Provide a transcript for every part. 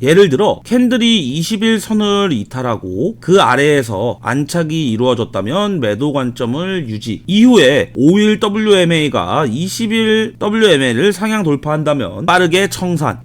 예를 들어 캔들이 20일 선을 이탈하고 그 아래에서 안착이 이루어졌다면 매도 관점을 유지, 이후에 5일 WMA가 20일 WMA를 상향 돌파한다면 빠르게 청산.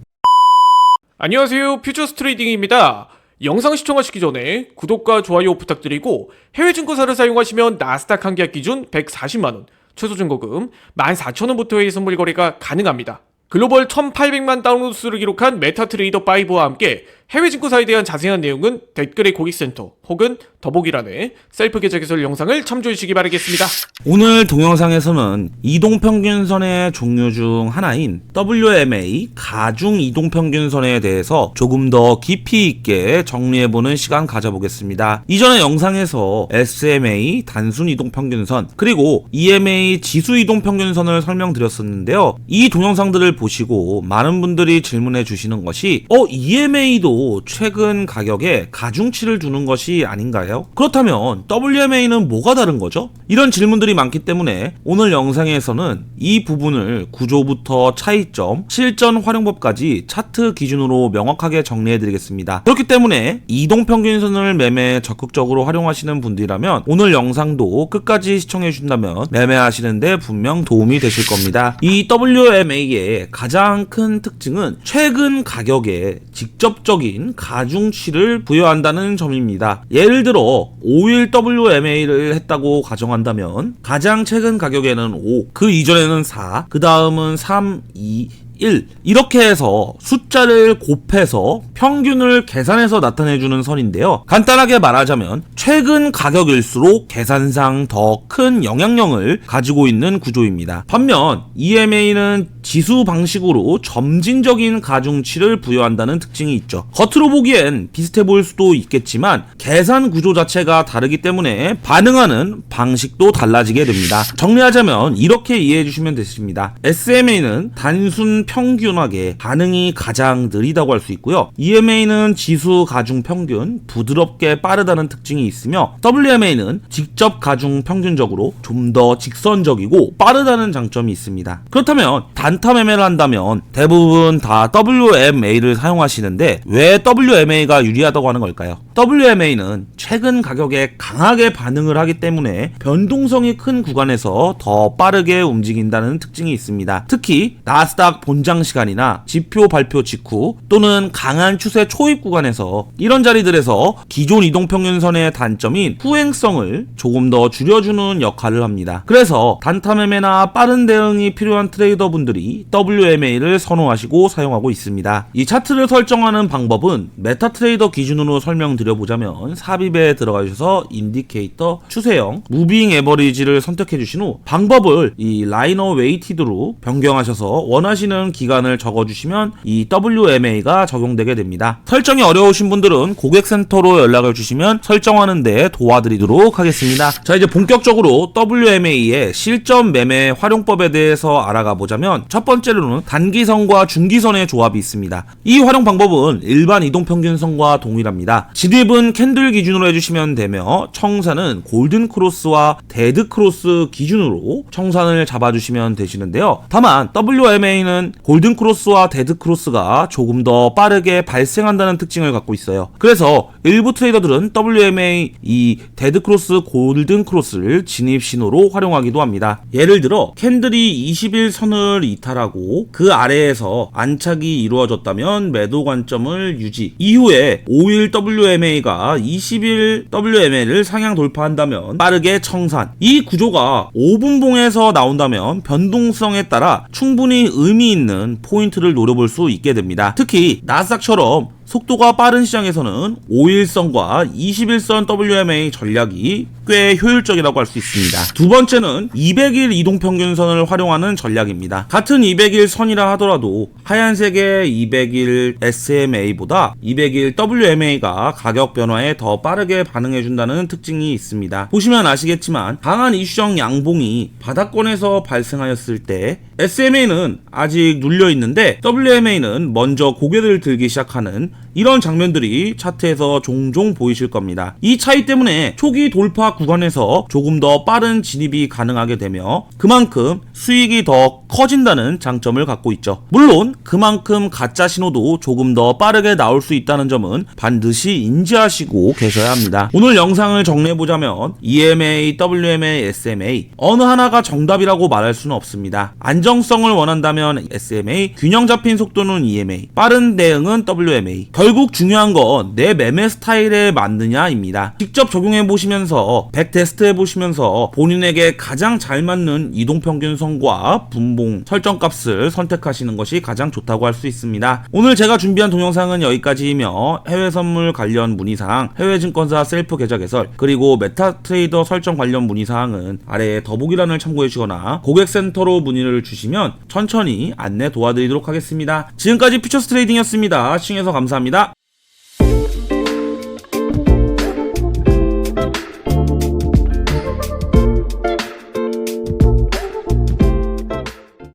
안녕하세요, 퓨처스 트레이딩입니다. 영상 시청하시기 전에 구독과 좋아요 부탁드리고, 해외 증권사를 사용하시면 나스닥 한 계약 기준 140만원, 최소 증거금 14,000원부터의 선물 거래가 가능합니다. 글로벌 1800만 다운로드 수를 기록한 메타트레이더 5와 함께 해외 증권사에 대한 자세한 내용은 댓글의 고객센터 혹은 더보기란에 셀프 계좌 개설 영상을 참조해주시기 바라겠습니다. 오늘 동영상에서는 이동평균선의 종류 중 하나인 WMA 가중 이동평균선에 대해서 조금 더 깊이 있게 정리해보는 시간 가져보겠습니다. 이전의 영상에서 SMA 단순 이동평균선 그리고 EMA 지수 이동평균선을 설명드렸었는데요. 이 동영상들을 보시고 많은 분들이 질문해 주시는 것이 EMA도 최근 가격에 가중치를 두는 것이 아닌가요? 그렇다면 WMA는 뭐가 다른 거죠? 이런 질문들이 많기 때문에 오늘 영상에서는 이 부분을 구조부터 차이점, 실전 활용법까지 차트 기준으로 명확하게 정리해 드리겠습니다. 그렇기 때문에 이동평균선을 매매 적극적으로 활용하시는 분들이라면 오늘 영상도 끝까지 시청해 주신다면 매매하시는데 분명 도움이 되실 겁니다. 이 WMA의 가장 큰 특징은 최근 가격에 직접적인 가중치를 부여한다는 점입니다. 예를 들어 5일 WMA를 했다고 가정한다면 가장 최근 가격에는 5, 그 이전에는 4, 그 다음은 3, 2, 1 이렇게 해서 숫자를 곱해서 평균을 계산해서 나타내주는 선인데요. 간단하게 말하자면 최근 가격일수록 계산상 더 큰 영향력을 가지고 있는 구조입니다. 반면 EMA는 지수 방식으로 점진적인 가중치를 부여한다는 특징이 있죠. 겉으로 보기엔 비슷해 보일 수도 있겠지만 계산 구조 자체가 다르기 때문에 반응하는 방식도 달라지게 됩니다. 정리하자면 이렇게 이해해 주시면 되십니다. SMA는 단순 평균하게 반응이 가장 느리다고 할 수 있고요. EMA는 지수 가중 평균, 부드럽게 빠르다는 특징이 있으며 WMA는 직접 가중 평균적으로 좀 더 직선적이고 빠르다는 장점이 있습니다. 그렇다면 단타 매매를 한다면 대부분 다 WMA를 사용하시는데 왜 WMA가 유리하다고 하는 걸까요? WMA는 최근 가격에 강하게 반응을 하기 때문에 변동성이 큰 구간에서 더 빠르게 움직인다는 특징이 있습니다. 특히 나스닥 본장 시간이나 지표 발표 직후 또는 강한 추세 초입 구간에서 이런 자리들에서 기존 이동평균선의 단점인 후행성을 조금 더 줄여주는 역할을 합니다. 그래서 단타 매매나 빠른 대응이 필요한 트레이더분들이 WMA를 선호하시고 사용하고 있습니다. 이 차트를 설정하는 방법은 메타트레이더 기준으로 설명드려보자면 삽입에 들어가셔서 인디케이터, 추세형, 무빙 에버리지를 선택해 주신 후 방법을 이 라이너 웨이티드로 변경하셔서 원하시는 기간을 적어주시면 이 WMA가 적용되게 됩니다. 설정이 어려우신 분들은 고객센터로 연락을 주시면 설정하는데 도와드리도록 하겠습니다. 자, 이제 본격적으로 WMA의 실전 매매 활용법에 대해서 알아가 보자면 첫 번째로는 단기선과 중기선의 조합이 있습니다. 이 활용 방법은 일반 이동평균선과 동일합니다. 진입은 캔들 기준으로 해주시면 되며 청산은 골든 크로스와 데드 크로스 기준으로 청산을 잡아주시면 되시는데요. 다만 WMA는 골든 크로스와 데드 크로스가 조금 더 빠르게 발생한다는 특징을 갖고 있어요. 그래서 일부 트레이더들은 WMA 이 데드 크로스, 골든 크로스를 진입 신호로 활용하기도 합니다. 예를 들어 캔들이 20일 선을 이탈하고 그 아래에서 안착이 이루어졌다면 매도 관점을 유지, 이후에 5일 WMA가 20일 WMA를 상향 돌파한다면 빠르게 청산. 이 구조가 5분봉에서 나온다면 변동성에 따라 충분히 의미 있는 포인트를 노려볼 수 있게 됩니다. 특히 나스닥처럼 속도가 빠른 시장에서는 5일선과 21선 WMA 전략이 꽤 효율적이라고 할 수 있습니다. 두 번째는 200일 이동평균선을 활용하는 전략입니다. 같은 200일 선이라 하더라도 하얀색의 200일 SMA보다 200일 WMA가 가격 변화에 더 빠르게 반응해준다는 특징이 있습니다. 보시면 아시겠지만 강한 이슈적 양봉이 바닥권에서 발생하였을 때 SMA는 아직 눌려있는데 WMA는 먼저 고개를 들기 시작하는 이런 장면들이 차트에서 종종 보이실 겁니다. 이 차이 때문에 초기 돌파 구간에서 조금 더 빠른 진입이 가능하게 되며 그만큼 수익이 더 커진다는 장점을 갖고 있죠. 물론 그만큼 가짜 신호도 조금 더 빠르게 나올 수 있다는 점은 반드시 인지하시고 계셔야 합니다. 오늘 영상을 정리해보자면 EMA, WMA, SMA 어느 하나가 정답이라고 말할 수는 없습니다. 안정성을 원한다면 SMA, 균형 잡힌 속도는 EMA, 빠른 대응은 WMA. 결국 중요한 건 내 매매 스타일에 맞느냐입니다. 직접 적용해보시면서 백테스트해보시면서 본인에게 가장 잘 맞는 이동평균선과 분봉 설정값을 선택하시는 것이 가장 좋다고 할 수 있습니다. 오늘 제가 준비한 동영상은 여기까지이며 해외 선물 관련 문의사항, 해외 증권사 셀프 계좌 개설, 그리고 메타트레이더 설정 관련 문의사항은 아래에 더보기란을 참고해주거나 고객센터로 문의를 주시면 천천히 안내 도와드리도록 하겠습니다. 지금까지 퓨처스 트레이딩이었습니다. 시청해서 감사합니다.